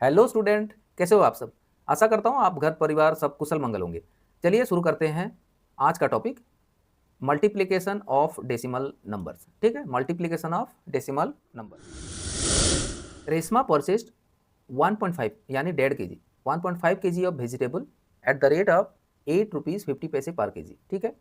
Hello student, कैसे हो आप सब। आशा करता हूँ आप घर परिवार सब कुशल मंगल होंगे। चलिए शुरू करते हैं आज का topic, multiplication of decimal numbers. ठीक है, multiplication of decimal number. Reshma purchased 1.5 यानी 1.5 kg 1.5 kg of vegetable at the rate of 8 rupees 50 पैसे पर केजी। ठीक है,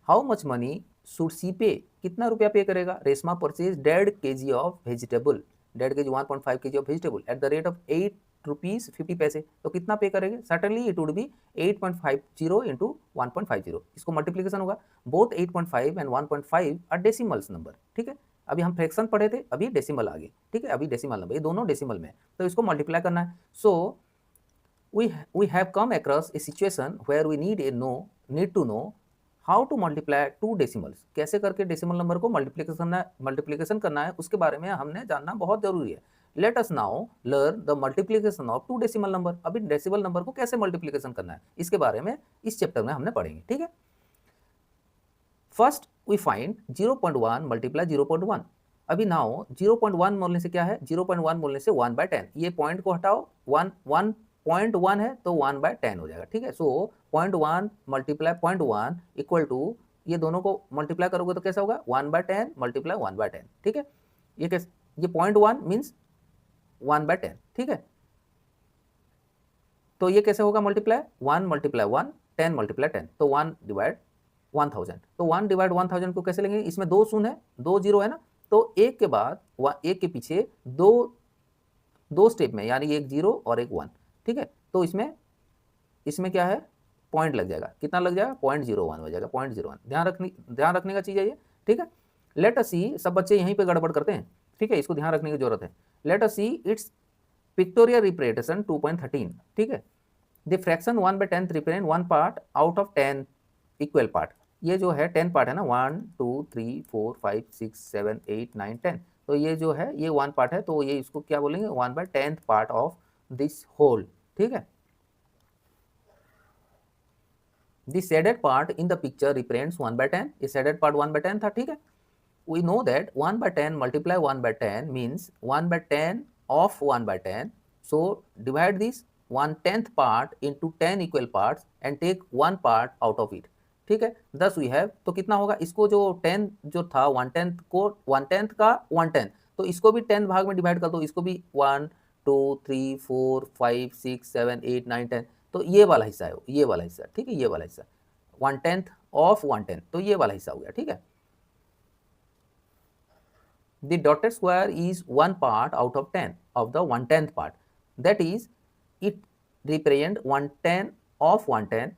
how much money should see पे, कितना रुपया पे करेगा। Reshma purchase 1.5 kg of vegetable, 1.5 kg 1.5 kg of vegetable at the rate of 8 rupees 50 पैसे। तो कितना पे करेंगे, certainly it would be 8.50 into 1.50। इसको मल्टीप्लीकेशन होगा। Both 8.5 and 1.5 are decimals number. ठीक है, अभी हम फ्रैक्शन पढ़े थे, अभी डेसिमल आ गए। ठीक है, अभी डेसिमल नंबर, ये दोनों डेसिमल में है, तो इसको मल्टीप्लाई करना है। सो we have come across a situation where we need to know how to multiply two decimals. कैसे करके डेसिमल नंबर को मल्टीप्लिकेशन करना है, उसके बारे में हमने जानना बहुत जरूरी है। Let us now learn the multiplication of two decimal number. अभी डेसिमल नंबर को कैसे मल्टीप्लिकेशन करना है, इसके बारे में इस चैप्टर में हमने पढ़ेंगे। ठीक है, फर्स्ट वी फाइंड 0.1 मल्टीप्लाई 0.1। अभी नाउ 0.1 बोलने से क्या है, 0.1 बोलने से 1/10। ये पॉइंट को हटाओ, 1.1 है तो 1/10 हो जाएगा। ठीक है, सो 0.1 मल्टीप्लाई 0.1 इक्वल टू, ये दोनों को मल्टीप्लाई करोगे तो कैसा होगा, 1/10 मल्टीप्लाई 1/10। ठीक है, ये कैसे, ये 0.1 मीन्स 1/10। ठीक है, तो ये कैसे होगा मल्टीप्लाई, 1 मल्टीप्लाई 1, 10 मल्टीप्लाई 10, तो 1 डिवाइड 1000। तो 1 डिवाइड 1000 को कैसे लेंगे, इसमें 2 शून्य है, 2 जीरो है ना, तो एक के बाद एक के पीछे दो स्टेप में, यानी एक जीरो और एक 1। ठीक है, तो इसमें क्या है, पॉइंट लग जाएगा। कितना लग जाएगा, 0.01 हो जाएगा, 0.01। ध्यान रखने का चीज है ये। ठीक है, लेट अस सी, सब बच्चे यहीं पे गड़बड़ करते हैं। ठीक है, इसको ध्यान रखने की जरूरत है। Let us see it's pictorial representation 2.13। ठीक है, the fraction 1/10 represent 1 part out of 10 equal part. ये जो है 10 पार्ट है ना, 1 2 3 4 5 6 7 8 9 10, तो ये जो है ये 1 पार्ट है, तो ये इसको क्या बोलेंगे, 1/10 पार्ट ऑफ दिस होल। ठीक है, the shaded part in the picture represents 1/10। ये शेडेड पार्ट 1/10 था। ठीक है, we know that 1/10 multiply 1/10 means 1/10 of 1/10. So divide this 1/10 part into 10 equal parts and take 1 part out of it. ठीक है, thus we have, तो कितना होगा, इसको जो 10 जो था 1/10 को 1/10 का 1/10, तो इसको भी 10 भाग में डिवाइड कर दो, इसको भी 1 2 3 4 5 6 7 8 9 10, तो ये वाला हिस्सा है, ये वाला हिस्सा। ठीक है, ये वाला हिस्सा 1/10 ऑफ 1/10, तो ये वाला हिस्सा हो गया। ठीक है, the dotted square is 1 part out of 10 of the 1/10 part, that is it represent 1/10 of 1/10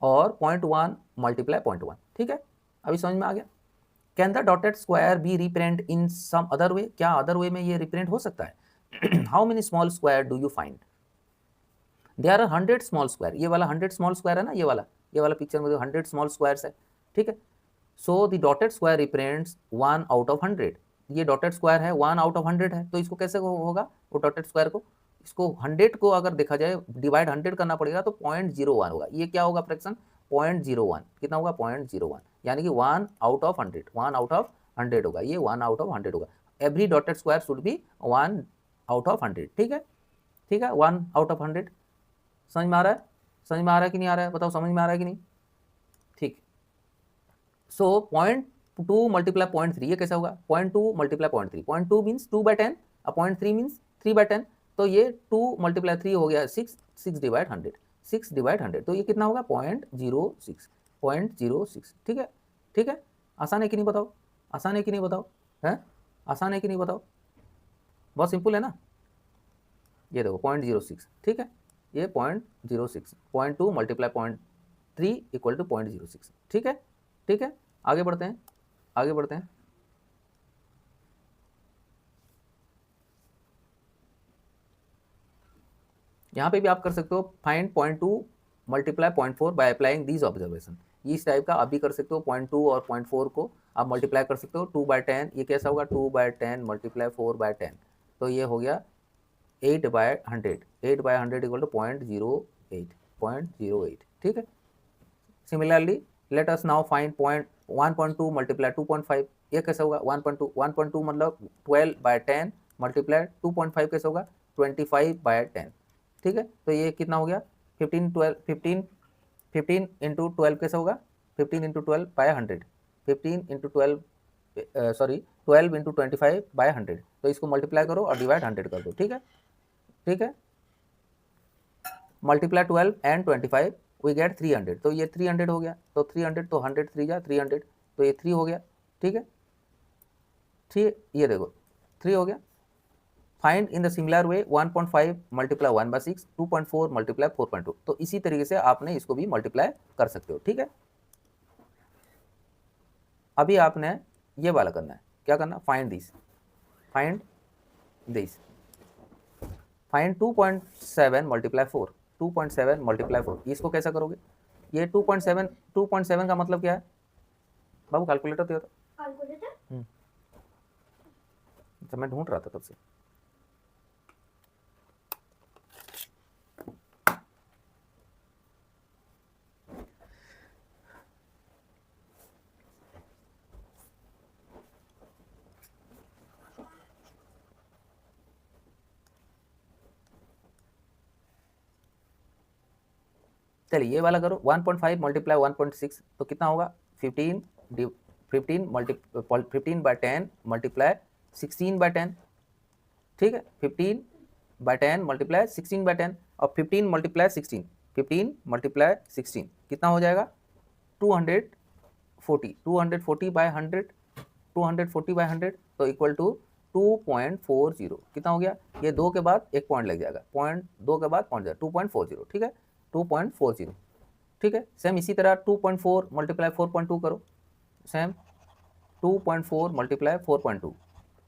और 0.1 multiply 0.1। ठीक है, अभी समझ में आ गया। Can the dotted square be represent in some other way, क्या अदर वे में ये रिप्रेजेंट हो सकता है। How many small square do you find, there are 100 small square. ये वाला 100 स्मॉल स्क्वायर है ना, ये वाला पिक्चर में 100 स्मॉल स्क्वायर्स है। ठीक है, so the dotted square represents 1 out of 100। ये डॉटेड स्क्वायर है, 1 आउट ऑफ 100 है, तो इसको कैसे होगा, वो डॉटेड स्क्वायर को, इसको 100 को अगर देखा जाए डिवाइड 100 करना पड़ेगा तो 0.01 होगा। ये क्या होगा फ्रैक्शन, 0.01, कितना होगा 0.01, यानी कि 1 आउट ऑफ 100, 1 आउट ऑफ 100 होगा, ये 1 आउट ऑफ 100 होगा। Every dotted square should be 1 out of 100। ठीक है, ठीक है, 1 आउट ऑफ 100। समझ में आ रहा है, समझ में आ रहा है कि नहीं आ रहा है, बताओ समझ में आ रहा है कि नहीं। ठीक, सो 0.2 मल्टीप्लाई 0.3, ये कैसा होगा, 0.2 मल्टीप्लाई 0.3, 0.2 मीन्स 2/10 और 0.3 मीन्स 3/10, तो ये 2 मल्टीप्लाई 3 हो गया 6, 6 डिवाइड 100, 6 डिवाइड 100, तो ये कितना होगा 0.06, 0.06। ठीक है, ठीक है, आसान है कि नहीं बताओ, आसान है कि नहीं बताओ, है आसान है कि नहीं बताओ, बहुत सिंपल है ना। ये देखो 0.06। ठीक है, ये 0.06, 0.2 मल्टीप्लाई 0.3 इक्वल टू 0.06। ठीक है, ठीक है, आगे बढ़ते हैं, आगे बढ़ते हैं। यहाँ पे भी आप कर सकते हो find 0.2 multiply 0.4 by applying these observation. इस टाइप का आप भी कर सकते हो, 0.2 और 0.4 को आप मल्टीप्लाई कर सकते हो 2/10। ये कैसा होगा, 2/10 मल्टीप्लाई 4/10, तो ये हो गया 8/100, 8/100 इक्वल टू 0.08, 0.08। ठीक है, similarly late us now find 1.2 multiply 2.5, ये कैसे होगा 1.2 मतलब 12/10 मल्टीप्लाई 2.5 कैसे होगा 25/10, ठीक है। तो ये कितना हो गया 15 इंटू 12 कैसे होगा 15 इंटू 12/100, 15 इंटू 12 12 इंटू 25/100। तो इसको मल्टीप्लाई करो और डिवाइड 100 कर दो, ठीक है, ठीक है। मल्टीप्लाई 12 एंड 25 वी गेट 300, तो ये 300 हो गया। तो 300 तो 100 3 जा 300, तो ये 3 हो गया, ठीक है। 3 ये देखो 3 हो गया। Find in the similar way 1.5 multiply 1/6, 2.4 multiply 4.2। तो इसी तरीके से आपने इसको भी मल्टीप्लाई कर सकते हो, ठीक है। अभी आपने ये वाला करना है, क्या करना, find this, find 2.7 multiply 4, 2.7 multiply 4। इसको कैसा करोगे, ये 2.7 का मतलब क्या है बाबू, कैलकुलेटर तो कैलकुलेटर तो मैं ढूंढ रहा था तब से। चलिए ये वाला करो, 1.5 मल्टीप्लाई 1.6 तो कितना होगा 15/10 मल्टीप्लाई 16/10, ठीक है। 15/10 मल्टीप्लाई 16/10 और 15 मल्टीप्लाई 16, 15 मल्टीप्लाई 16 कितना हो जाएगा 240, 240/100, 240/100 तो इक्वल टू 2.40। कितना हो गया, ये 2 के बाद एक पॉइंट लग जाएगा, पॉइंट 2 के बाद पॉइंट जाएगा 2.40, ठीक है, 2.40, ठीक है। सेम इसी तरह 2.4 मल्टीप्लाई 4.2 करो, सेम 2.4 मल्टीप्लाई 4.2,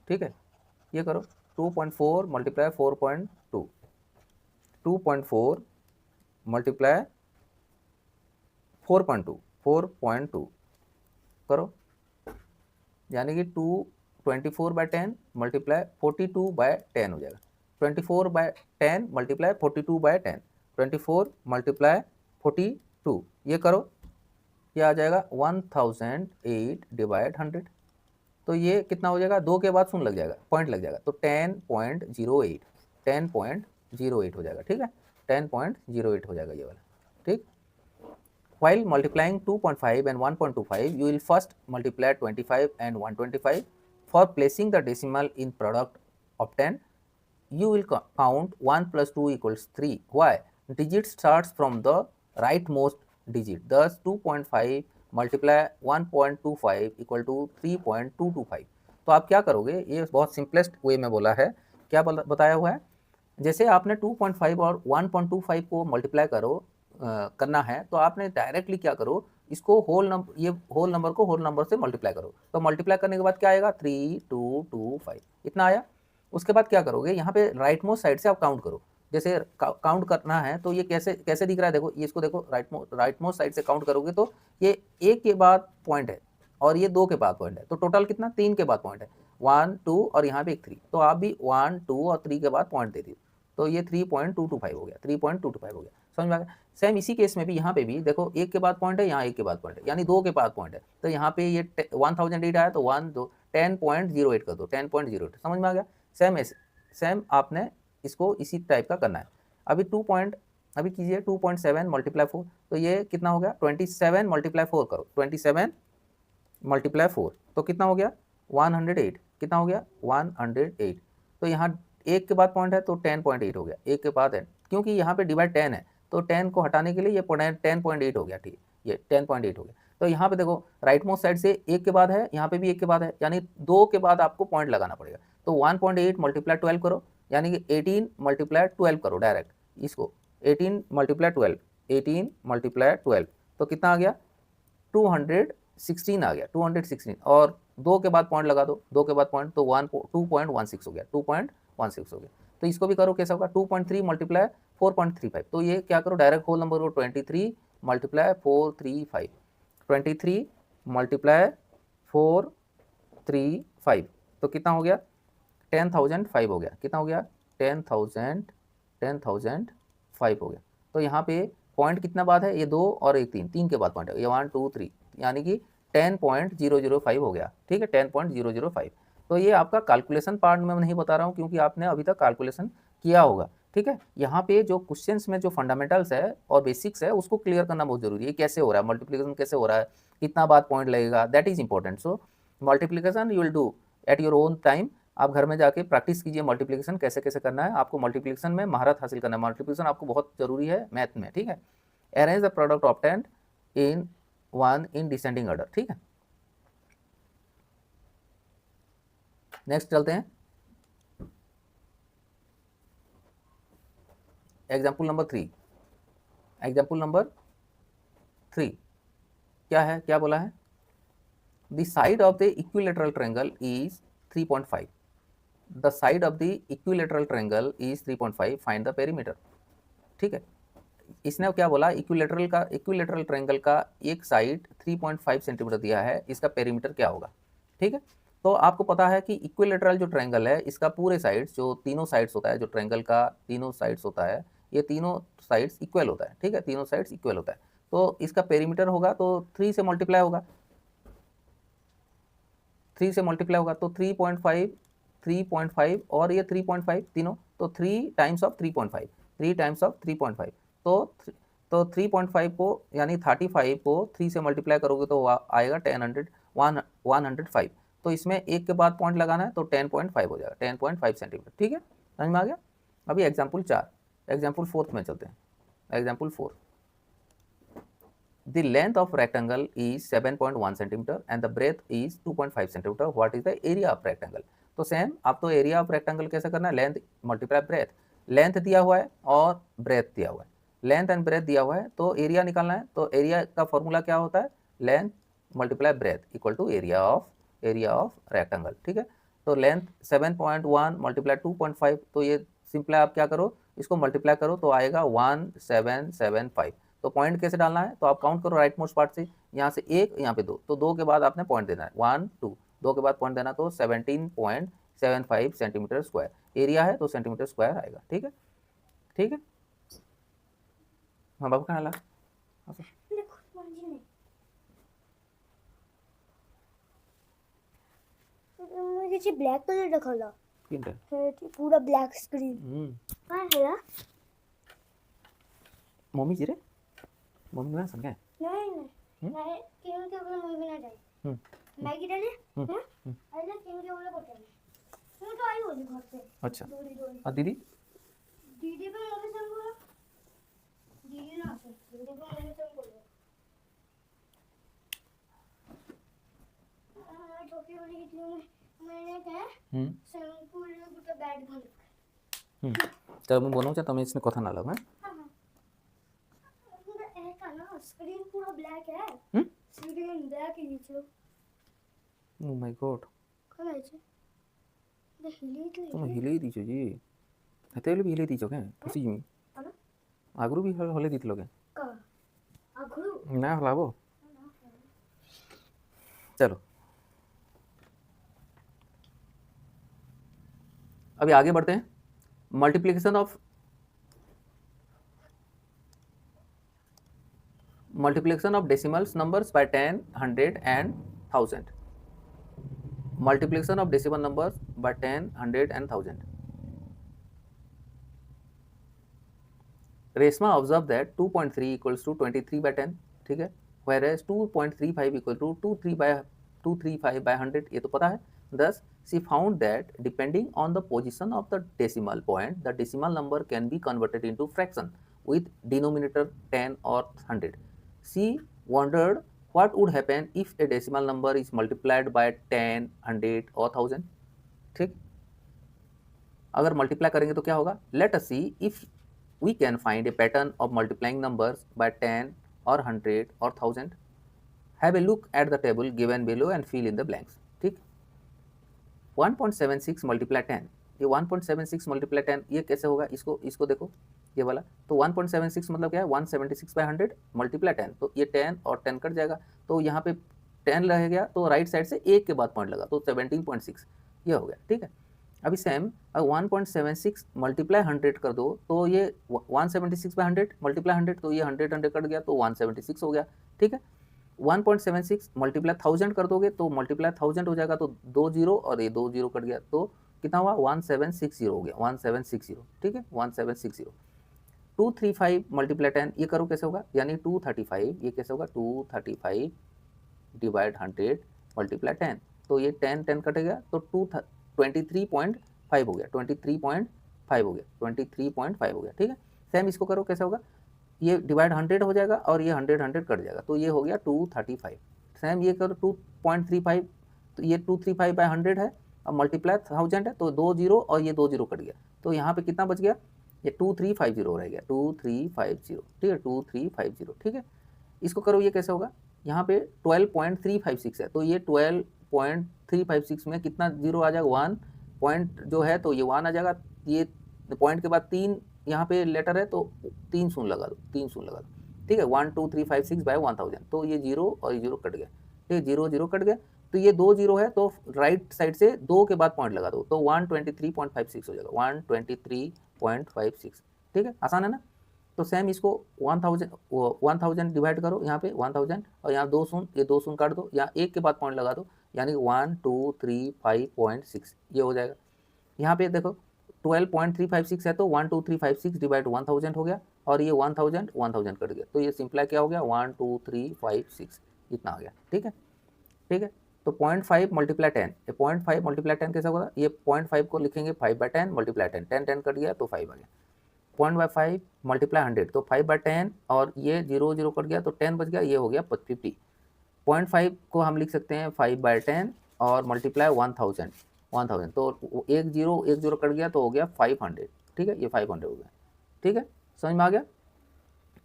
ठीक है। ये करो 2.4 मल्टीप्लाई 4.2, 2.4 मल्टीप्लाई 4.2 करो, यानी कि 24/10 मल्टीप्लाई 42/10 हो जाएगा। 24/10 मल्टीप्लाई 42/10, 24 मल्टीप्लाई 42, ये करो, ये आ जाएगा 1008 डिवाइड 100। तो ये कितना हो जाएगा, 2 के बाद शून्य लग जाएगा, पॉइंट लग जाएगा, तो 10.08, 10.08 हो जाएगा, ठीक है, 10.08 हो जाएगा ये वाला, ठीक। While multiplying 2.5 and 1.25, you will first multiply 25 and 125. For placing the decimal in product of 10, you will count 1 plus 2 equals 3. Why? Digit starts from the rightmost digit. Thus, 2.5 multiply 1.25 equal to 3.225. तो आप क्या करोगे, ये बहुत simplest way में बोला है, क्या बताया हुआ है, जैसे आपने 2.5 और 1.25 को मल्टीप्लाई करना है, तो आपने डायरेक्टली क्या करो, इसको होल नंबर को होल नंबर से मल्टीप्लाई करो। तो मल्टीप्लाई करने के बाद क्या आएगा 3225, इतना आया। उसके बाद क्या करोगे, यहाँ पे राइट मोस्ट साइड से आप काउंट करो। जैसे काउंट करना है तो ये कैसे दिख रहा है, देखो ये, इसको देखो, राइट मोस्ट साइड से काउंट करोगे तो ये 1 के बाद पॉइंट है और ये 2 के बाद पॉइंट है, तो टोटल कितना 3 के बाद पॉइंट है, 1 2 और यहाँ पे एक 3, तो आप भी 1 2 और 3 के बाद पॉइंट दे दिए, तो ये 3.225 हो गया, 3.225 हो गया, समझ में आ गया। सेम इसी केस में भी यहाँ पे भी देखो 1 के बाद पॉइंट है, यहाँ 1 के बाद पॉइंट है, यानी 2 के बाद पॉइंट है, तो यहाँ पे ये 1008 आया तो 10.08 कर दो, 10.08, समझ में आ गया। सेम आपने इसको इसी टाइप का करना है। अभी कीजिए 2.7 मल्टीप्लाई 4, तो ये कितना हो गया 27 मल्टीप्लाई 4 करो, 27 मल्टीप्लाई 4 तो कितना हो गया 108, कितना हो गया 108। तो यहाँ 1 के बाद पॉइंट है तो 10.8 हो गया, 1 के बाद है, क्योंकि यहाँ पे डिवाइड 10 है तो 10 को हटाने के लिए ये 10.8 हो गया, ठीक है, ये 10.8 हो गया। तो यहाँ पे देखो राइट मोस्ट साइड से 1 के बाद है, यहाँ पे भी 1 के बाद है, यानी 2 के बाद आपको पॉइंट लगाना पड़ेगा। तो 1.8 मल्टीप्लाई 12 करो, यानी कि 18 मल्टीप्लाई 12 करो डायरेक्ट इसको, 18 मल्टीप्लाई 12, 18 मल्टीप्लाई 12 तो कितना आ गया 216 आ गया, 216, और 2 के बाद पॉइंट लगा दो, 2 के बाद पॉइंट तो 2.16 हो गया, 2.16 हो गया। तो इसको भी करो, कैसा होगा 2.3 मल्टीप्लाई 4.35, तो ये क्या करो डायरेक्ट होल नंबर को 23 मल्टीप्लाई 435, 23 मल्टीप्लाई 435 तो कितना हो गया 10,005 हो गया, कितना हो गया 10,005 हो गया। तो यहाँ पे पॉइंट कितना बाद है, ये 2 और एक 3 के बाद पॉइंट है, ये 1 2 3, यानी कि 10.005 हो गया, ठीक है, 10.005। तो ये आपका कैलकुलेशन पार्ट में नहीं बता रहा हूँ, क्योंकि आपने अभी तक कैलकुलेशन किया होगा, ठीक है। यहाँ पे जो क्वेश्चंस में जो फंडामेंटल्स है और बेसिक्स है उसको क्लियर करना बहुत जरूरी है, कैसे हो रहा है मल्टीप्लिकेशन, कैसे हो रहा है, कितना बार पॉइंट लगेगा, that is important. So multiplication you will do at your own time. आप घर में जाके प्रैक्टिस कीजिए मल्टीप्लिकेशन कैसे कैसे करना है, आपको मल्टीप्लिकेशन में महारत हासिल करना है, मल्टीप्लिकेशन आपको बहुत जरूरी है मैथ में, ठीक है। Arrange the product obtained in one in descending order, ठीक है। नेक्स्ट चलते हैं, एग्जाम्पल नंबर 3। एग्जाम्पल नंबर 3 क्या है, क्या बोला है, the side of the equilateral triangle is 3.5, the side of the equilateral triangle is 3.5, find the perimeter, ठीक है। इसने क्या बोला, इक्विलेटरल ट्रायंगल का एक साइड 3.5 सेंटीमीटर दिया है, इसका पेरीमीटर क्या होगा, ठीक है। तो आपको पता है कि इक्विलेटरल जो ट्रायंगल है इसका पूरे साइड्स, जो तीनों साइड्स होता है, जो ट्रायंगल का तीनों साइड्स होता है, ये तीनों साइड्स इक्वल होता है, ठीक है, तीनों साइड्स इक्वल होता है। तो इसका पेरीमीटर होगा तो 3 से मल्टीप्लाई होगा, 3 से मल्टीप्लाई होगा तो 3.5, 3.5 और ये 3.5 तीनों, तो 3 टाइम्स ऑफ 3.5, 3 टाइम्स ऑफ 3.5, तो 3.5 को यानी 35 को 3 से मल्टीप्लाई करोगे तो आएगा 105। तो इसमें एक के बाद पॉइंट लगाना है तो 10.5 हो जाएगा, 10.5 सेंटीमीटर, ठीक है, समझ में आ गया। अभी एग्जाम्पल 4, एग्जाम्पल 4 में चलते हैं। Example 4, the length of rectangle is 7.1 centimeter and the breadth is 2.5 centimeter. What is the area of rectangle? तो सेम आप तो एरिया ऑफ रेक्टेंगल कैसे करना है, लेंथ मल्टीप्लाई ब्रेथ, लेंथ दिया हुआ है और ब्रेथ दिया हुआ है, लेंथ एंड ब्रेथ दिया हुआ है तो एरिया निकालना है। तो एरिया का फॉर्मूला क्या होता है, length multiply breadth equal to area of rectangle, ठीक है। तो लेंथ 7.1 मल्टीप्लाई 2.5, तो ये सिंपल आप क्या करो, इसको मल्टीप्लाई करो तो आएगा 1775। तो पॉइंट कैसे डालना है, तो आप काउंट करो राइट मोस्ट पार्ट से, यहाँ से 1 यहाँ पे 2, तो 2 के बाद आपने पॉइंट देना है 1 2, 2 के बाद पॉइंट देना, तो 17.75 सेंटीमीटर स्क्वायर एरिया है, तो सेंटीमीटर स्क्वायर आएगा, ठीक है, ठीक है। हाँ बाबू कहाँ ला मुझे ब्लैक कलर दिखाला पूरा ब्लैक स्क्रीन हाँ है मम्मी जी रे, मम्मी ना समझे नहीं नहीं केवल केवल मूवी ना जाए मैगी डाले अरे केवल केवल बोलते हैं तो आई होली घर से। अच्छा और दीदी दीदी पे मम्मी से बोला, दीदी ना दीदी पे मम्मी से बोला छोटी वाली कितनी मैंने कहा शैम्पू ले तो बैठ घाल चलो मैं बोलूं चाहे तुम्हें इसने कथा ना लगा स्क्रीन पूरा ब्लैक है स्क्रीन ब्लैक है नीचे। ओ माय गॉड कौन है ये तुम हिली दीचो जी हेतेले भी हिली दीचो के खुशी जी आगरू भी हले दीतलो के का आगरू ना हलाबो। चलो अभी आगे बढ़ते हैं, multiplication of decimals numbers by 10, 100 and 1000, multiplication of decimal numbers by 10, 100 and 1000. Reshma observed that 2.3 equals to 23 by 10, ठीक है, whereas 2.35 equal to 235 by 100, ये तो पता है। Thus she found that depending on the position of the decimal point, the decimal number can be converted into fraction with denominator 10 or 100. She wondered what would happen if a decimal number is multiplied by 10, 100 और 1000, ठीक। अगर multiply करेंगे तो क्या होगा, let us see if we can find a pattern of multiplying numbers by 10 और 100 और 1000। Have a look at the table given below and fill in the blanks, ठीक। 1.76 मल्टीप्लाई 10, ये 1.76 मल्टीप्लाई 10 ये कैसे होगा, इसको देखो ये वाला, तो 1.76 मतलब क्या है, 176 बाय 100 मल्टीप्लाई 10, तो ये 10 और 10 कट जाएगा, तो यहाँ पे 10 रह गया, तो राइट साइड से एक के बाद पॉइंट लगा, तो 17.6 ये हो गया, ठीक है। अभी सेम 1.76 मल्टीप्लाई 100 कर दो तो ये 176 बाय 100 मल्टीप्लाई 100, तो ये 100 कट गया तो 176 हो गया, ठीक है। 1.76 मल्टीप्लाई 1000 कर दोगे तो मल्टीप्लाई 1000 हो जाएगा, तो 2 0 और ये 2 0 कट गया, तो कितना हुआ 1760 हो गया 1760, ठीक है 1760। 235 मल्टीप्लाई 10 ये करो कैसे होगा, यानी 235 ये कैसे होगा 235 डिवाइड 100 मल्टीप्लाई 10, तो ये 10 कटेगा तो 23.5 हो गया 23.5 हो गया 23.5 हो गया, ठीक है। सेम इसको करो कैसे होगा, ये डिवाइड 100 हो जाएगा और ये 100 कट जाएगा तो ये हो गया 235। सेम ये करो 2.35, तो ये 235 बाय 100 है और मल्टीप्लाई 1000 है तो 2 जीरो और ये 2 जीरो कट गया, तो यहाँ पे कितना बच गया, ये 2350 रह गया 2350, ठीक है 2350, ठीक है। इसको करो ये कैसे होगा, यहाँ पे 12.356 है तो ये 12.356 में कितना जीरो आ जाएगा, 1 पॉइंट जो है तो ये 1 आ जाएगा, ये पॉइंट के बाद 3 यहाँ पे लेटर है तो 3 शून्य लगा दो, 3 शून्य लगा दो, ठीक है 12356 बाय 1000, तो ये जीरो और ये जीरो कट गया, ठीक है जीरो जीरो कट गया, तो ये 2 जीरो है तो राइट साइड से 2 के बाद पॉइंट लगा दो तो 123.56 हो जाएगा 123.56, ठीक है आसान है ना। तो सेम इसको 1000 डिवाइड करो, यहाँ पे 1000 और यहाँ 2 शून्य, ये 2 शून्य काट दो, यहाँ 1 के बाद पॉइंट लगा दो, यानी 1235.6 ये हो जाएगा। यहाँ पे देखो 12.356 है तो 12356 डिवाइड 1000 हो गया और ये 1000 कट गया, तो ये सिंपलाई क्या हो गया 12356 इतना आ गया, ठीक है, ठीक है। तो 0.5 मल्टीप्लाई 10, ये 0.5 मल्टीप्लाई 10 कैसा होगा, ये 0.5 को लिखेंगे 5/10 मल्टीप्लाई 10, 10 कट गया तो 5 आ गया। 0.5 मल्टीप्लाई 100 तो 5/10 और ये 0 0 कट गया तो 10 बच गया, ये हो गया 50। 0.5 को हम लिख सकते हैं 5/10 और मल्टीप्लाई 1000 तो एक जीरो कट गया तो हो गया 500, ठीक है ये 500 हो गया, ठीक है समझ में आ गया,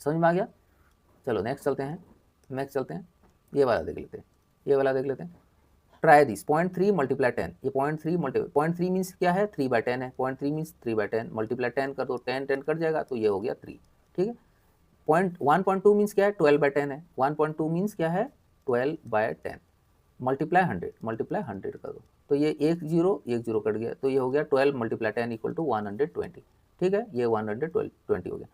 समझ में आ गया। चलो नेक्स्ट चलते हैं, ये वाला देख लेते हैं, ट्राई दिस 0.3 मल्टीप्लाई 10, ये 0.3 मीन्स क्या है 3/10 है, 0.3 मीन्स 3/10 मल्टीप्लाई 10 कर दो 10 कट जाएगा तो ये हो गया 3, ठीक है। 1.2 मीन्स क्या है 12/10 है, 1.2 मीन्स क्या है 12/10 मल्टीप्लाई 100 कर दो तो ये एक जीरो कट गया तो ये हो गया 12 मल्टीप्लाई 10 इक्वल टू 120, ठीक है ये 120 हो गया।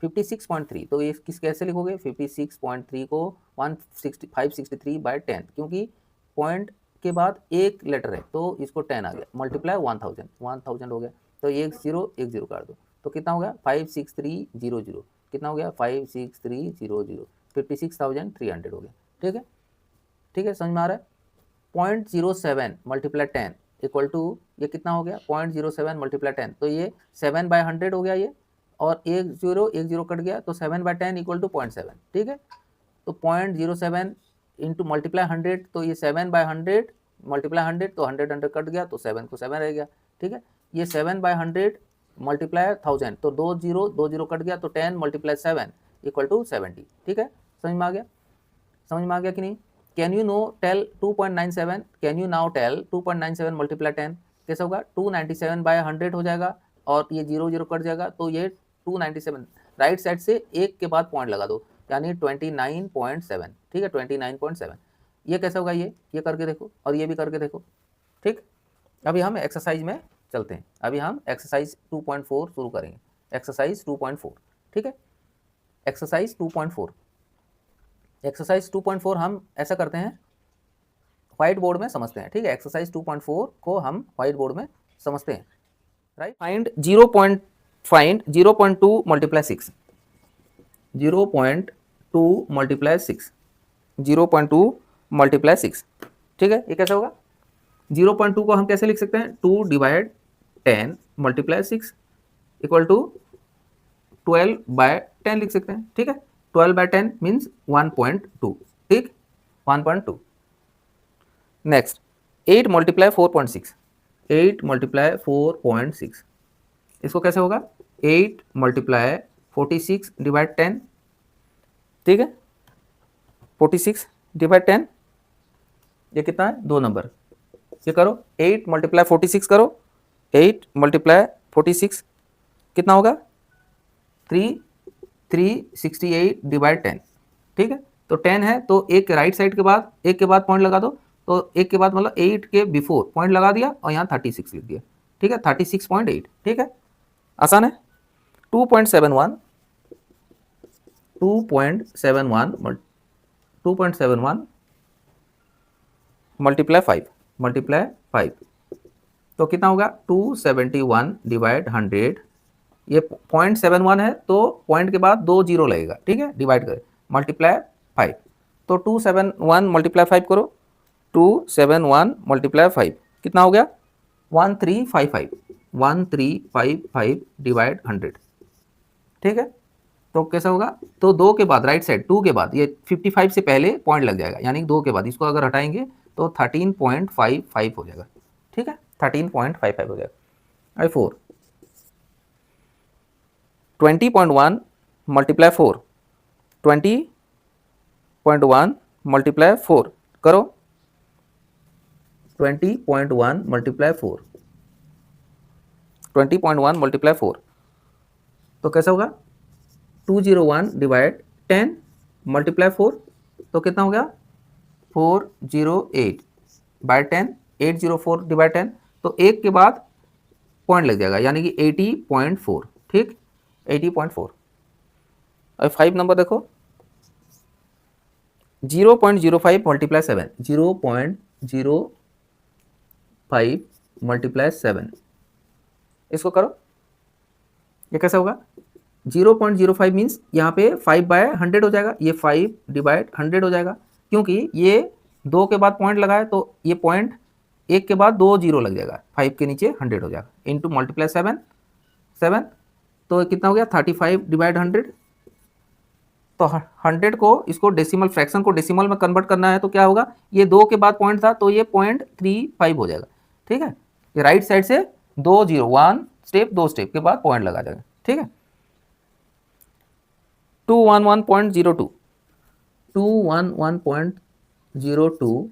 56.3 तो ये किस कैसे लिखोगे, 56.3 को 563/10 क्योंकि पॉइंट के बाद एक लेटर है तो इसको 10 आ गया, मल्टीप्लाई 1000 हो गया तो एक जीरो काट दो तो कितना हो गया 56300, कितना हो गया 56300, 56,300 हो गया, ठीक है, ठीक है समझ में आ रहा है। 0.07 मल्टीप्लाई 10 इक्वल टू ये कितना हो गया 0.07 मल्टीप्लाई 10 तो ये 7/100 हो गया ये, और एक जीरो कट गया तो 7/10 इक्वल टू 0.7, ठीक है। तो 0.07 इंटू मल्टीप्लाई 100 तो ये 7/100 मल्टीप्लाई 100 तो 100 कट गया तो 7 को 7 रह गया, ठीक है। ये 7/100 मल्टीप्लाई 1000 तो 2 जीरो कट गया तो 10 मल्टीप्लाई 7 इक्वल टू 70, ठीक है समझ में आ गया कि नहीं। Can you now tell 2.97, can you now tell 2.97 multiply 10 कैसे होगा 297/100 हो जाएगा और ये जीरो कट जाएगा तो ये 297 राइट साइड से एक के बाद पॉइंट लगा दो यानी 29.7, ठीक है 29.7 ये कैसे होगा, ये करके देखो और ये भी करके देखो, ठीक। अभी हम एक्सरसाइज में चलते हैं, अभी हम एक्सरसाइज 2.4 शुरू करेंगे, एक्सरसाइज 2.4, ठीक है। एक्सरसाइज 2.4 हम ऐसा करते हैं व्हाइट बोर्ड में समझते हैं, ठीक है। एक्सरसाइज 2.4 को हम व्हाइट बोर्ड में समझते हैं, right. Find 0.2 multiply 6, 0.2 multiply 6, 0.2 multiply 6, ठीक है ये कैसे होगा 0.2 को हम कैसे लिख सकते हैं 2 डिवाइड 10 मल्टीप्लाई 6 इक्वल टू 12/10 लिख सकते हैं, ठीक है। 12/10 मीन्स 1.2, ठीक 1.2। नेक्स्ट 8 मल्टीप्लाई 4.6, 8 मल्टीप्लाई 4.6 इसको कैसे होगा 8 मल्टीप्लाई 46 डिवाइड 10, ठीक है 46 डिवाइड 10 ये कितना है 2 नंबर, ये करो 8 मल्टीप्लाई 46 करो, 8 मल्टीप्लाई 46 कितना होगा 368 डिवाइड 10, ठीक है। तो 10 है तो एक राइट साइड के बाद एक के बाद पॉइंट लगा दो, तो एक के बाद मतलब 8 के बिफोर पॉइंट लगा दिया और यहाँ 36 लिख दिया, ठीक है 36.8, ठीक है आसान है। 2.71 मल्टीप्लाई 5, तो कितना होगा 271 डिवाइड 100, ये 0.71 है तो पॉइंट के बाद 2 जीरो लगेगा, ठीक है, डिवाइड करें मल्टीप्लाई 5, तो 271 मल्टीप्लाई 5 करो, 271 मल्टीप्लाई 5 कितना हो गया 1355 डिवाइड 100, ठीक है। तो कैसा होगा, तो 2 के बाद राइट साइड 2 के बाद ये 55 से पहले पॉइंट लग जाएगा, यानी 2 के बाद इसको अगर हटाएंगे तो 13.55 हो जाएगा, ठीक है, 13.55 हो जाएगा। आई 4 20.1 मल्टीप्लाई 4, 20.1 मल्टीप्लाई 4 करो, 20.1 मल्टीप्लाई 4, 20.1 मल्टीप्लाई 4 तो कैसा होगा 201 डिवाइड 10 मल्टीप्लाई 4, तो कितना हो गया 408 बाय 10, 804 डिवाइड 10, तो एक के बाद पॉइंट लग जाएगा यानी कि 80.4, ठीक 80.4। अब 5 नंबर देखो 0.05 मल्टीप्लाई 7, 0.05 मल्टीप्लाई 7, इसको करो, ये कैसा होगा 0.05 मीन्स यहाँ पे 5/100 हो जाएगा, ये 5 डिवाइड 100 हो जाएगा, क्योंकि ये 2 के बाद पॉइंट लगा है तो ये पॉइंट एक के बाद 2 जीरो लग जाएगा, 5 के नीचे 100 हो जाएगा, इंटू मल्टीप्लाई 7 तो कितना हो गया 35 डिवाइड 100, तो 100 को इसको डेसिमल फ्रैक्शन को डेसिमल में कन्वर्ट करना है तो क्या होगा, ये 2 के बाद पॉइंट था तो ये 0.35 हो जाएगा, ठीक है, ये राइट साइड से 2 जीरो 1 स्टेप 2 स्टेप के बाद पॉइंट लगा जाएगा, ठीक है। 211.02 211.02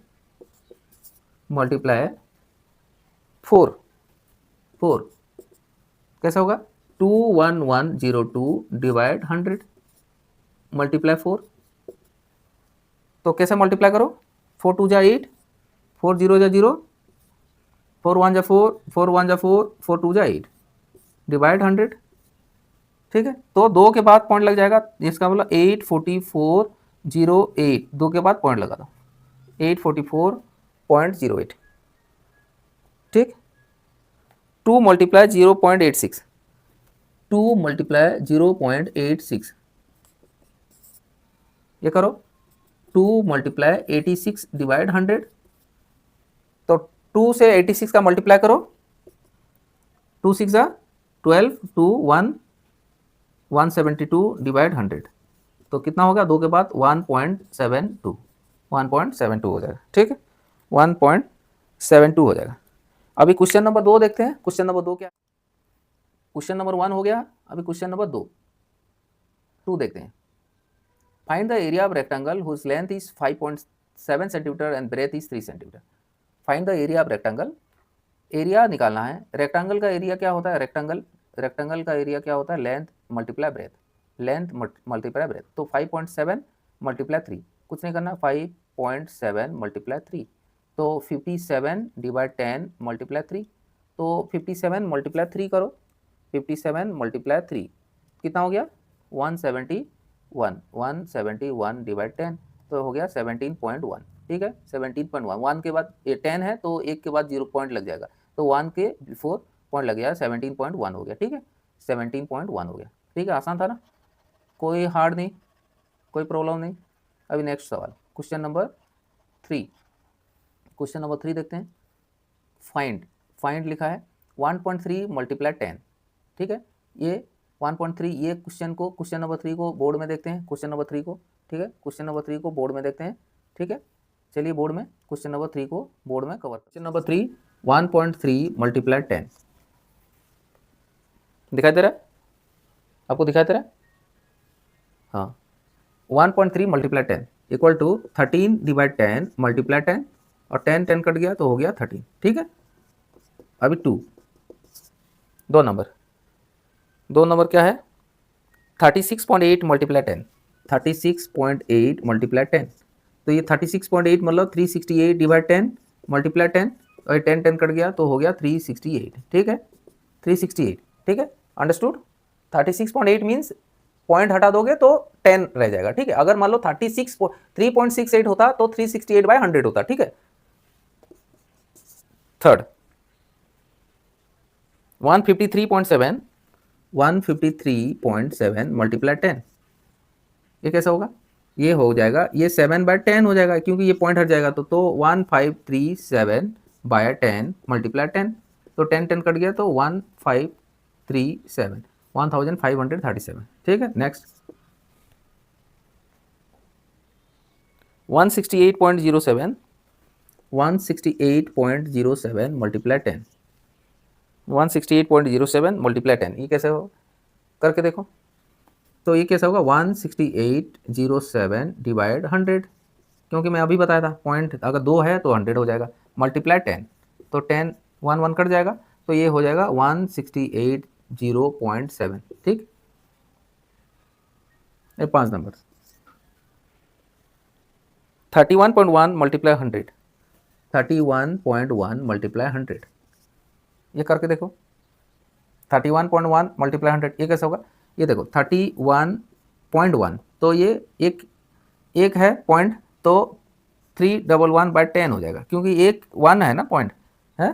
मल्टीप्लाई 4 कैसा होगा 21102 डिवाइड 100 मल्टीप्लाई 4, तो कैसे मल्टीप्लाई करो 4 2 जा 8, 4 0 जा 0, 4 1 जा 4, 4 1 जा 4, 4 2 जा 8 डिवाइड 100, ठीक है, तो 2 के बाद पॉइंट लग जाएगा, इसका मतलब 844.08, 2 के बाद पॉइंट लगा दो 844.08, ठीक। 2 मल्टीप्लाई 0.86, 2 मल्टीप्लाई 0.86, ये करो 2 मल्टीप्लाई 86 डिवाइड 100, तो 2 से 86 का मल्टीप्लाई करो, 2 6 जा 12, 2 1 172 डिवाइड 100, तो कितना होगा 2 के बाद 1.72 हो जाएगा, ठीक है 1.72 हो जाएगा। अभी क्वेश्चन नंबर 2 देखते हैं, क्वेश्चन नंबर 2 क्या, क्वेश्चन नंबर 1 हो गया, अभी क्वेश्चन नंबर 2 देखते हैं। Find the area of rectangle whose length is 5.7 centimetre and breadth is 3 centimetre. Find the area of rectangle, area निकालना है, रेक्टेंगल का एरिया क्या होता है, रेक्टेंगल का एरिया क्या होता है length multiply breath, length multiply breath, तो 5.7 मल्टीप्लाई 3, कुछ नहीं करना 5.7 मल्टीप्लाई 3, तो 57 डिवाइड 10 मल्टीप्लाई 3, तो 57 मल्टीप्लाई 3 करो, 57 मल्टीप्लाई 3 कितना हो गया 171 डिवाइड 10, तो हो गया 17.1, ठीक है 17.1, 1 के बाद ये 10 है तो 1 के बाद 0 पॉइंट लग जाएगा, तो 1 के बिफोर पॉइंट लग गया 17.1 हो गया, ठीक है 17.1 हो गया, ठीक है, आसान था ना, कोई हार्ड नहीं, कोई प्रॉब्लम नहीं। अभी नेक्स्ट सवाल क्वेश्चन नंबर 3 देखते हैं। फाइंड लिखा है 1.3 मल्टीप्लाई 10, ठीक है, ये 1.3, ये क्वेश्चन नंबर 3 को बोर्ड में देखते हैं, क्वेश्चन नंबर 3 को, ठीक है, क्वेश्चन नंबर 3 को बोर्ड में देखते हैं, ठीक है, चलिए बोर्ड में क्वेश्चन नंबर 3 को बोर्ड में कवर। क्वेश्चन नंबर 3 1.3 मल्टीप्लाई 10 दिखाई दे रहा है, आपको दिखाई दे रहा है, हाँ 1.3 multiply 10 equal to 13 divide 10 multiply 10, और 10 कट गया तो हो गया 13, ठीक है। अभी 2 नंबर क्या है 36.8 मल्टीप्लाई 10, 36.8 मल्टीप्लाई 10, तो ये 36.8 मतलब 368 डिवाइड 10 मल्टीप्लाई 10, और 10 कट गया तो हो गया 368, ठीक है 368, ठीक है, अंडरस्टूड। 36.8 मीन्स पॉइंट हटा दोगे तो 10 रह जाएगा, ठीक है, अगर मान लो 3.68 होता तो 368/100 होता, ठीक है। थर्ड 153.7 मल्टीप्लाई 10, ये कैसा होगा? ये हो जाएगा, ये 7/10 हो जाएगा क्योंकि ये पॉइंट हट जाएगा तो 1537/10 मल्टीप्लाई 10, तो 10 कट गया तो 1537 ठीक है। नेक्स्ट 168.07 मल्टीप्लाई 10, 168.07 मल्टीप्लाई 10, ये कैसे हो करके देखो। तो ये कैसा होगा? 16807 डिवाइड 100, क्योंकि मैं अभी बताया था पॉइंट अगर 2 है तो 100 हो जाएगा, मल्टीप्लाई 10, तो 10 1 कट जाएगा तो ये हो जाएगा 168.07 ठीक। ये 5 नंबर 31.1 मल्टीप्लाई 100, 31.1 मल्टीप्लाई 100, ये करके देखो। 31.1 मल्टीप्लाई 100 ये कैसे होगा? ये देखो 31.1 तो ये एक है पॉइंट, तो 311/10 हो जाएगा क्योंकि एक 1 है ना पॉइंट है,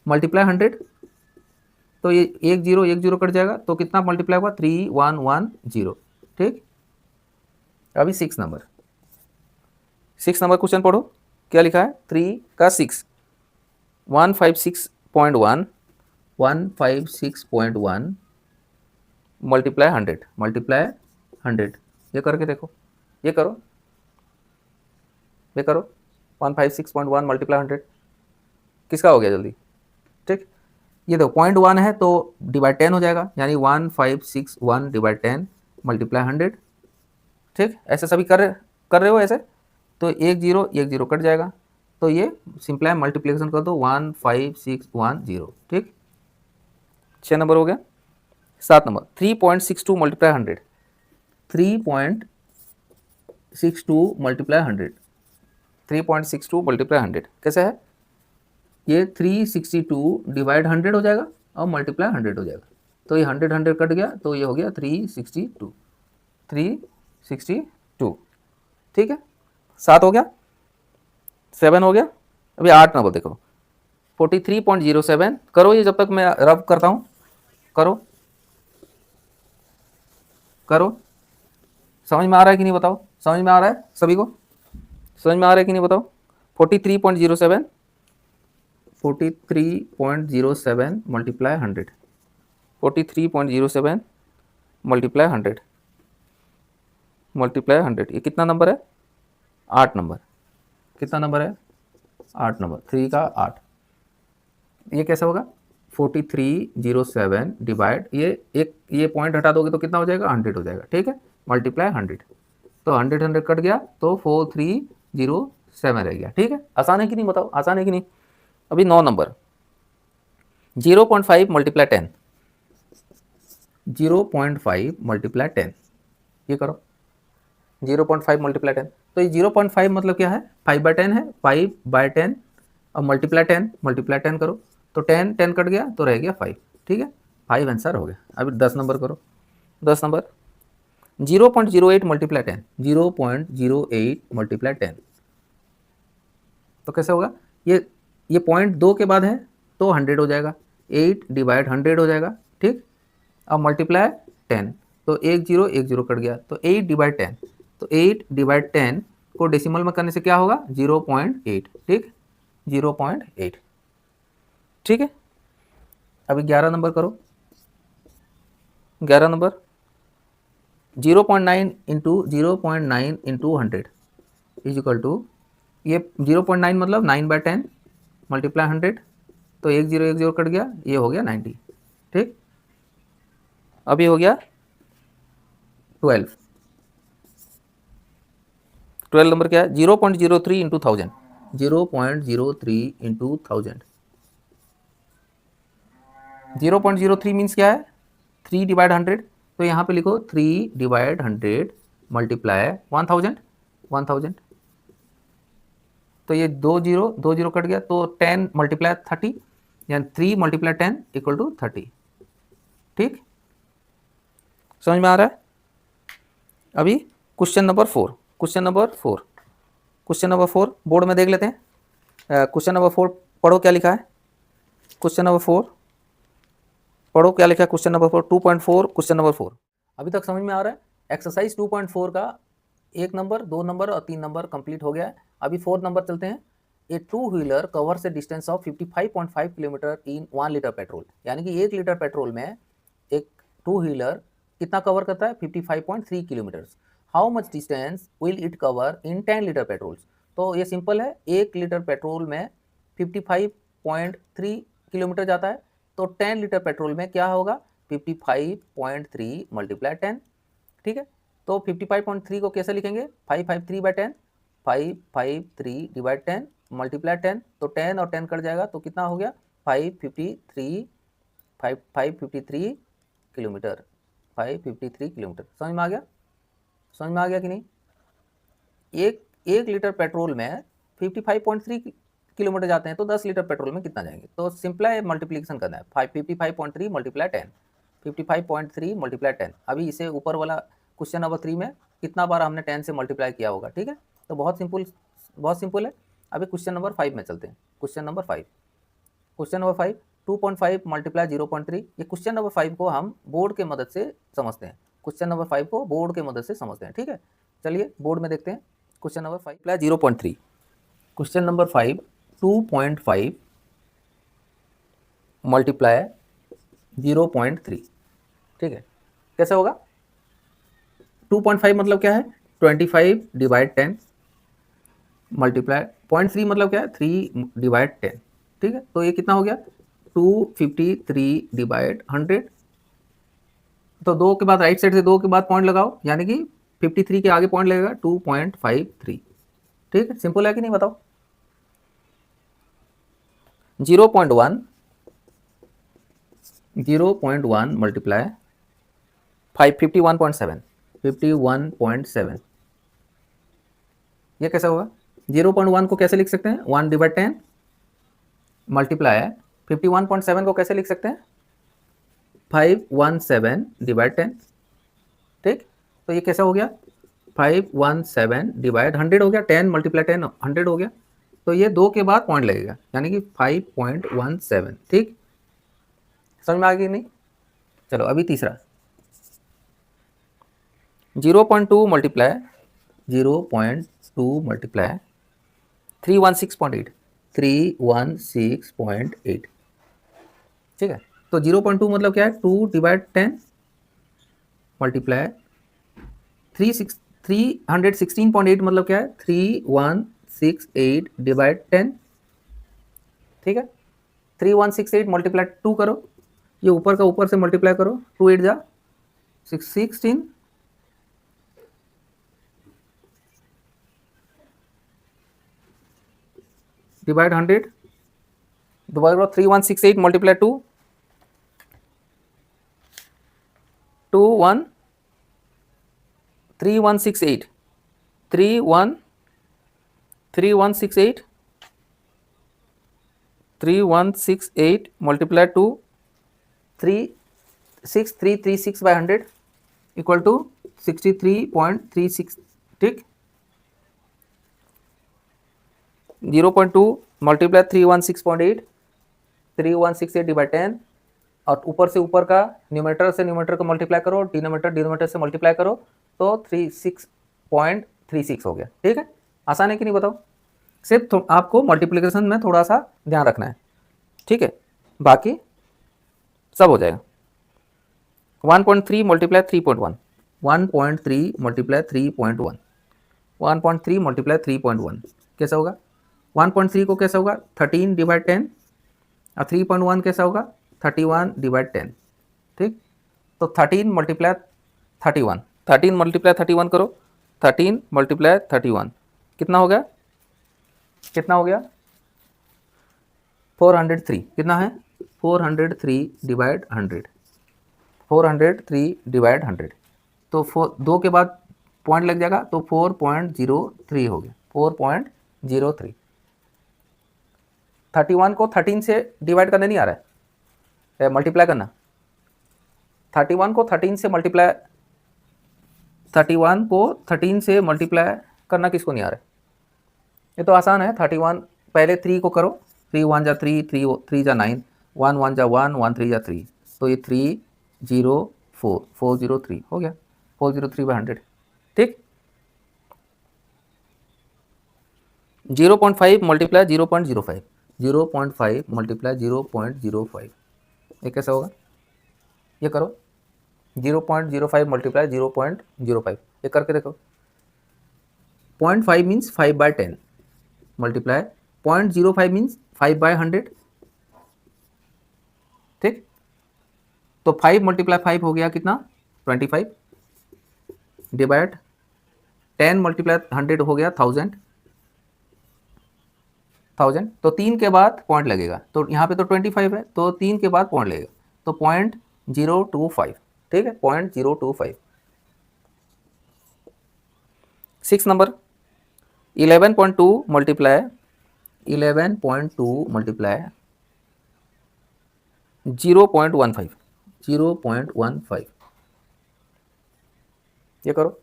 मल्टीप्लाई 100 तो ये 10 कट जाएगा तो कितना मल्टीप्लाई हुआ? 3110 ठीक। अभी 6 नंबर क्वेश्चन पढ़ो, क्या लिखा है? 3 का 6 156.1 मल्टीप्लाई 100 ये करके देखो, ये करो 156.1 मल्टीप्लाई 100 किसका हो गया जल्दी ठीक। ये देखो पॉइंट 1 है तो डिवाइड 10 हो जाएगा, यानी 1561 डिवाइड 10 मल्टीप्लाई 100 ठीक। ऐसे सभी कर रहे हो ऐसे, तो 10 कट जाएगा तो ये सिंपलाई मल्टीप्लिकेशन कर दो 15610 ठीक। 6 नंबर हो गया। 7 नंबर 3.62 मल्टीप्लाई 100, 3.62 मल्टीप्लाई 100 कैसे है? ये 362 डिवाइड 100 हो जाएगा और मल्टीप्लाई 100 हो जाएगा, तो ये 100 कट गया तो ये हो गया 362 ठीक है। 7 हो गया, 7 हो गया। अभी 8 नंबर देखो 43.07 करो, ये जब तक मैं रब करता हूँ करो समझ में आ रहा है कि नहीं बताओ? समझ में आ रहा है सभी को? समझ में आ रहा है कि नहीं बताओ? 43.07 मल्टीप्लाई 100, 43.07 मल्टीप्लाई 100 ये कितना नंबर है? 8 नंबर। कितना नंबर है? 8 नंबर, 3 का 8। ये कैसे होगा? 4307 डिवाइड ये पॉइंट हटा दोगे तो कितना हो जाएगा? 100 हो जाएगा ठीक है, मल्टीप्लाई 100, तो 100 कट गया तो 4307 रह गया ठीक है। आसान है कि नहीं बताओ? आसान है कि नहीं? अभी 9 नंबर 0.5 मल्टीप्लाई 10, 0.5 मल्टीप्लाई 10 ये करो 0.5 मल्टीप्लाई 10, तो ये 0.5 मतलब क्या है? 5/10 है, 5/10 और मल्टीप्लाई 10 करो तो 10 कट गया तो रह गया 5 ठीक है। 5 आंसर हो गया। अभी 10 नंबर करो। 10 नंबर 0.08 मल्टीप्लाई 10, 0.08 मल्टीप्लाई 10 तो कैसे होगा? ये पॉइंट 2 के बाद है तो 100 हो जाएगा, 8 डिवाइड 100 हो जाएगा ठीक। अब मल्टीप्लाई 10 तो 10 कट गया तो 8 डिवाइड 10, तो 8 डिवाइड 10 को डेसिमल में करने से क्या होगा? 0.8 ठीक, 0.8 ठीक है। अभी 11 नंबर करो। 11 number 0.9 into 0.9 into 100 is equal to, ये 0.9 मतलब 9/10 मल्टीप्लाई 100, तो 10 कट गया, ये हो गया 90 ठीक। अभी हो गया 12 नंबर क्या है? 0.03 इंटू 1000, 0.03 इंटू 1000, 0.03 मीन्स क्या है? 3 डिवाइड 100, तो यहाँ पे लिखो 3 डिवाइड 100 मल्टीप्लाई 1000, तो ये 2 0 कट गया तो 10 मल्टीप्लाई 30, यानी 3 मल्टीप्लाई 10 इक्वल टू 30 ठीक। समझ में आ रहा है? अभी question number 4, question number 4 board में देख लेते हैं। क्वेश्चन नंबर 4 पढ़ो क्या लिखा है। क्वेश्चन नंबर 4 पढ़ो क्या लिखा है क्वेश्चन नंबर 4 2.4 क्वेश्चन नंबर 4 अभी तक समझ में आ रहा है। एक्सरसाइज 2.4 का 1 नंबर 2 नंबर और 3 नंबर कंप्लीट हो गया है। अभी 4 नंबर चलते हैं। A two wheeler covers a distance of 55.5 kilometre in 1 litre petrol, यानी कि 1 लीटर पेट्रोल में एक टू व्हीलर कितना कवर करता है 55.3 kilometres. How much distance will it cover in 10 litre petrol. तो ये सिंपल है, 1 लीटर पेट्रोल में 55.3 किलोमीटर जाता है, तो 10 लीटर पेट्रोल में क्या होगा 55.3 मल्टीप्लाई 10। ठीक है, तो 55.3 को कैसे लिखेंगे 553/10, 553 डिवाइड 10 मल्टीप्लाई 10, तो 10 और 10 कट जाएगा तो कितना हो गया 553 किलोमीटर, 553 किलोमीटर। समझ में आ गया, समझ में आ गया कि नहीं। एक लीटर पेट्रोल में 55.3 किलोमीटर जाते हैं तो 10 लीटर पेट्रोल में कितना जाएंगे। तो सिंपल है, मल्टीप्लिकेशन करना है 55.3 मल्टीप्लाई 10, 55.3 मल्टीप्लाई 10। अभी इसे ऊपर वाला क्वेश्चन नंबर 3 में कितना बार हमने 10 से मल्टीप्लाई किया होगा। ठीक है, तो बहुत सिंपल है। अभी क्वेश्चन नंबर 5 में चलते हैं। Question number 5 2.5 multiply 0.3। ये क्वेश्चन नंबर 5 को हम बोर्ड के मदद से समझते हैं। क्वेश्चन नंबर 5 को बोर्ड के मदद से समझते हैं। ठीक है, चलिए बोर्ड में देखते हैं। Question number 5 plus 0.3। Question number 5 2.5 multiply 0.3। ठीक है, कैसे होगा 2.5 मतलब क्या है 25 डिवाइड 10 मल्टीप्लाई 0.3 मतलब क्या है 3 डिवाइड 10। ठीक है, तो ये कितना हो गया 253 डिवाइड 100। तो 2 के बाद राइट साइड से 2 के बाद पॉइंट लगाओ, यानी कि 53 के आगे पॉइंट लगेगा 2.53। ठीक है, सिंपल है कि नहीं बताओ। 0.1 मल्टीप्लाई 51.7 ये कैसा होगा 0.1 को कैसे लिख सकते हैं 1 डिवाइड 10 मल्टीप्लाई 51.7 को कैसे लिख सकते हैं 517 डिवाइड 10। ठीक, तो ये कैसा हो गया 517 डिवाइड 100 हो गया, 10 मल्टीप्लाई 10 100 हो गया, तो ये 2 के बाद पॉइंट लगेगा यानी कि 5.17। ठीक, समझ में आ गई नहीं। चलो अभी तीसरा 0.2 मल्टीप्लाई 316.8 ठीक है, तो 0.2 मतलब क्या है 2 डिवाइड 10 मल्टीप्लाई 316.8 मतलब क्या है 3168 डिवाइड 10। ठीक है, 3168 मल्टीप्लाई 2 करो, ये ऊपर का ऊपर से मल्टीप्लाई करो, 2 8 जा 16 डिवाइड 100, दोबारा करो 3168 मल्टीप्लाई 2 3168 3168 मल्टीप्लाई 2 6336/100 इक्वल टू 63.36। ठीक, 0.2 मल्टीप्लाई 3168 डिवाइड 10 और ऊपर से ऊपर का न्यूमरेटर से न्यूमरेटर को मल्टीप्लाई करो, डिनोमिनेटर से मल्टीप्लाई करो, तो 36.36 हो गया। ठीक है, आसान है कि नहीं बताओ। सिर्फ आपको मल्टीप्लिकेशन में थोड़ा सा ध्यान रखना है। ठीक है, बाकी सब हो जाएगा। 1.3 मल्टीप्लाई 3.1 1.3 मल्टीप्लाई 3.1 1.3 मल्टीप्लाई 3.1 कैसा होगा 1.3 को कैसा होगा 13 डिवाइड 10 और 3.1 कैसा होगा 31 डिवाइड 10। ठीक, तो 13 मल्टीप्लाई 31 13 मल्टीप्लाई 31 करो, 13 मल्टीप्लाई 31 कितना हो गया 403। कितना है 403 डिवाइड 100, 403 डिवाइड 100, तो 2 के बाद पॉइंट लग जाएगा तो 4.03 हो गया 4.03। 31 को 13 से डिवाइड करने नहीं आ रहा है, मल्टीप्लाई करना। 31 को 13 से मल्टीप्लाई करना किसको नहीं आ रहा है, ये तो आसान है। 31 पहले 3 को करो, 3 1 जा 3 3 जा 9, 1 1 जा 1, 1 3 जा 3, तो ये 304 403 हो गया, 403/100। ठीक, 0.5 मल्टीप्लाई 0.05, 0.5 मल्टीप्लाई 0.05, ये कैसा होगा, ये करो, 0.05 मल्टीप्लाई 0.05, ये करके देखो। 0.5 मीन्स 5/10 मल्टीप्लाई 0.05 मीन्स 5/100। ठीक, तो 5 मल्टीप्लाई 5 हो गया कितना, 25, डिवाइड 10 मल्टीप्लाई 100 हो गया 1000, तो 3 के बाद पॉइंट लगेगा, तो यहाँ पे तो 25 है, तो 3 के बाद पॉइंट लगेगा, तो 0.025। ठीक है, 0.025। 6 नंबर, 11.2 मल्टीप्लाई 0.15, 0.15, ये करो,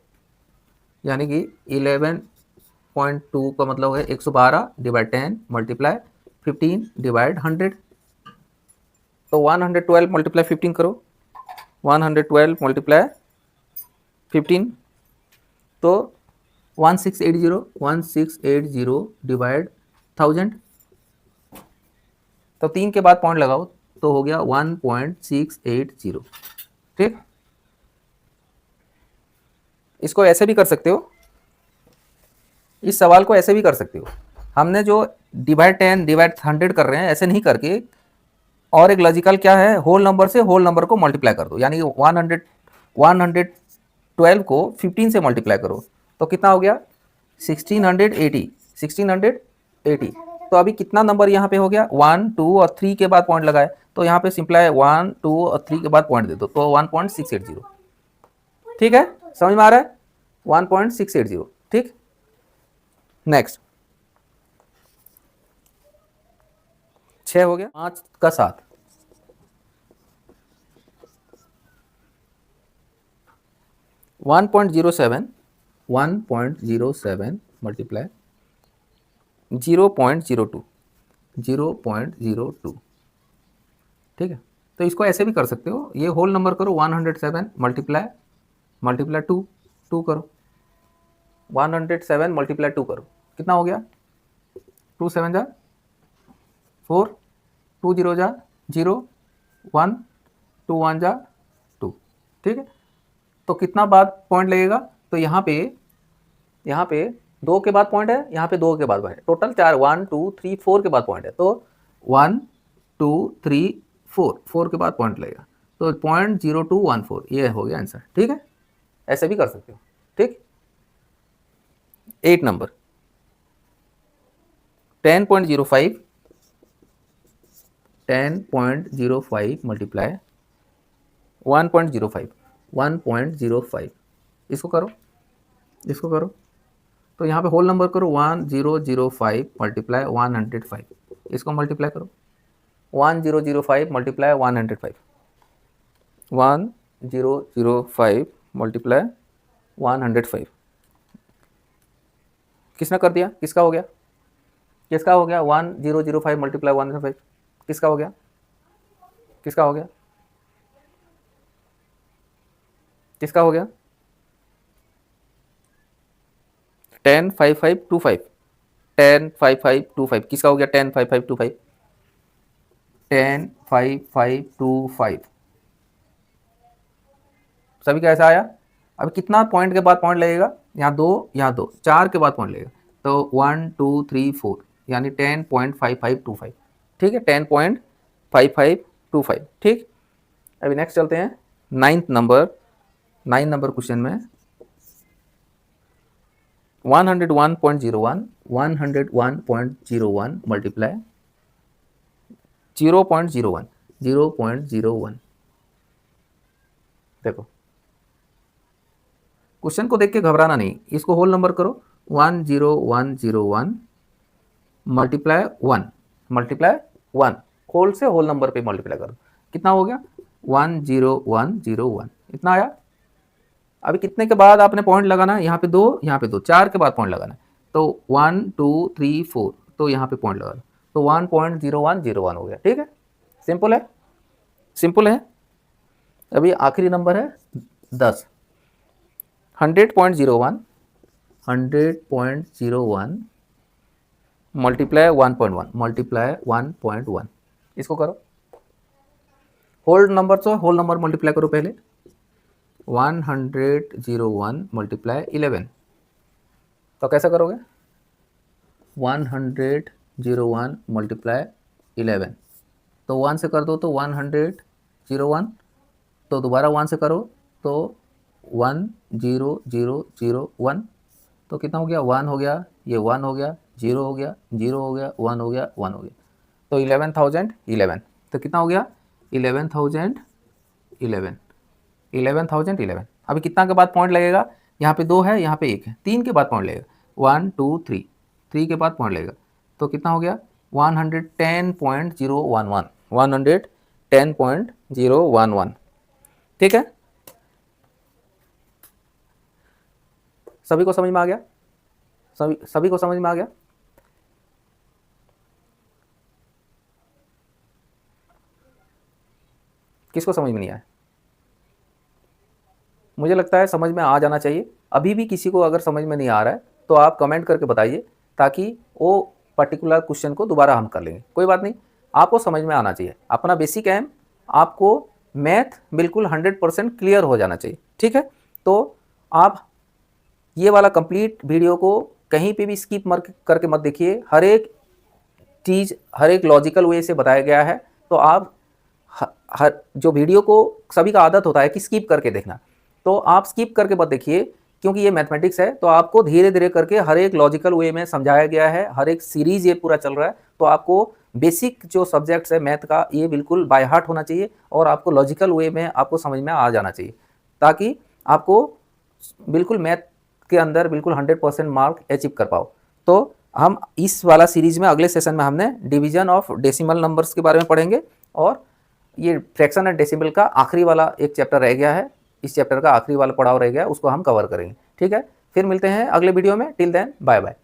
यानी कि 11.2 का मतलब है 112 डिवाइड 10 मल्टीप्लाई 15 डिवाइड 100, तो 112 मल्टीप्लाई 15 करो, 112 मल्टीप्लाई 15, तो 1680 डिवाइड 1000, तो 3 के बाद पॉइंट लगाओ, तो हो गया 1.680। ठीक, इसको ऐसे भी कर सकते हो, इस सवाल को ऐसे भी कर सकते हो, हमने जो डिवाइड 10 डिवाइड 100 कर रहे हैं ऐसे नहीं करके, और एक लॉजिकल क्या है, होल नंबर से होल नंबर को मल्टीप्लाई कर दो, यानी 112 को 15 से मल्टीप्लाई करो, तो कितना हो गया 1680। तो अभी कितना नंबर यहाँ पे हो गया, 1 2 और 3 के बाद पॉइंट लगाए, तो यहाँ पे सिंपलाई 1 2 और 3 के बाद पॉइंट दे दो, तो 1.680। ठीक है, समझ में आ रहा है, 1.680। ठीक, नेक्स्ट 6 हो गया, 5 का 7, 1.07 मल्टीप्लाई 0.02, 0.02। ठीक है, तो इसको ऐसे भी कर सकते हो, ये होल नंबर करो, 107 मल्टीप्लाई 2 करो, 107 मल्टीप्लाई 2 करो, कितना हो गया, 2 7 जा 4, 2 0 जा 0, 1 2 1 जा 2। ठीक है, तो कितना बाद पॉइंट लगेगा, तो यहाँ पे 2 के बाद पॉइंट है, यहाँ पे 2 के बाद पॉइंट है, टोटल 4, 1 2 3 4 के बाद पॉइंट है, तो 1 2 3 4 के बाद पॉइंट लगेगा, तो 0.0214, ये हो गया आंसर। ठीक है, ऐसे भी कर सकते हो। ठीक, 8 नंबर, 10.05 मल्टीप्लाई 1.05, इसको करो, तो यहाँ पे होल नंबर करो, 1005 मल्टीप्लाई 105, इसको मल्टीप्लाई करो, 1005 मल्टीप्लाई 105, 1005 मल्टीप्लाई 105, किसने कर दिया, किसका हो गया 1005 मल्टीप्लाई 105, किसका हो गया 105525, 105525, किसका हो गया 105525, 105525, सभी का ऐसा आया। अब कितना पॉइंट के बाद पॉइंट लगेगा, यहाँ 2 4 के बाद पॉइंट लगेगा, तो 1 2 3 4, यानी 10.5525। ठीक है, 10.5525। ठीक, अभी नेक्स्ट चलते हैं 9 नंबर क्वेश्चन में, 101.01 मल्टीप्लाई 0.01। देखो, क्वेश्चन को देख के घबराना नहीं, इसको होल नंबर करो, 10101 मल्टीप्लाई 1, होल से होल नंबर पे मल्टीप्लाई करो, कितना हो गया 10101, इतना आया। अभी कितने के बाद आपने पॉइंट लगाना है, यहाँ पे 2 4 के बाद पॉइंट लगाना है, तो 1 2 3 4, तो यहाँ पे पॉइंट लगा दो, तो 1.0101 हो गया। ठीक है, सिंपल है, सिंपल है। अभी आखिरी नंबर है 10। 100.01 मल्टीप्लाई 1.1 मल्टीप्लाई 1.1, इसको करो। होल नंबर तो होल नंबर मल्टीप्लाई करो पहले। 101 मल्टीप्लाई 11, तो कैसा करोगे? 101 मल्टीप्लाई 11, तो 1 से कर दो तो 101, तो दोबारा 1 से करो तो 10001, तो कितना हो गया? 1 हो गया, ये 1 हो गया, 0 हो गया, 0 हो गया, 1 हो गया, 1 हो गया, तो 11,011। तो कितना हो गया? 11,011। अभी कितना के बाद पॉइंट लगेगा? यहाँ पे 2 है, यहाँ पे 1 है, 3 के बाद पॉइंट लगेगा। 1 2 3, 3 के बाद पॉइंट लगेगा, तो कितना हो गया? 110.011, 110.011। ठीक है, सभी को समझ में आ गया? सभी को समझ में आ गया? किसको समझ में नहीं आया? मुझे लगता है समझ में आ जाना चाहिए। अभी भी किसी को अगर समझ में नहीं आ रहा है तो आप कमेंट करके बताइए, ताकि वो पर्टिकुलर क्वेश्चन को दोबारा हम कर लेंगे। कोई बात नहीं, आपको समझ में आना चाहिए। अपना बेसिक एम, आपको मैथ बिल्कुल 100% क्लियर हो जाना चाहिए। ठीक है, तो आप ये वाला कंप्लीट वीडियो को कहीं पे भी स्किप करके मत देखिए। हर एक चीज़ हर एक लॉजिकल वे से बताया गया है। तो आप हर जो वीडियो को सभी का आदत होता है कि स्किप करके देखना, तो आप स्किप करके मत देखिए, क्योंकि ये मैथमेटिक्स है। तो आपको धीरे धीरे करके हर एक लॉजिकल वे में समझाया गया है। हर एक सीरीज ये पूरा चल रहा है, तो आपको बेसिक जो सब्जेक्ट्स है मैथ का, ये बिल्कुल बाय हार्ट होना चाहिए और आपको लॉजिकल वे में आपको समझ में आ जाना चाहिए, ताकि आपको बिल्कुल मैथ के अंदर बिल्कुल 100% मार्क अचीव कर पाओ। तो हम इस वाला सीरीज में अगले सेशन में हमने डिवीजन ऑफ डेसिमल नंबर्स के बारे में पढ़ेंगे, और ये फ्रैक्शन एंड डेसिमल का आखिरी वाला एक चैप्टर रह गया है। इस चैप्टर का आखिरी वाला पड़ाव रह गया है, उसको हम कवर करेंगे। ठीक है, फिर मिलते हैं अगले वीडियो में। Till then bye bye.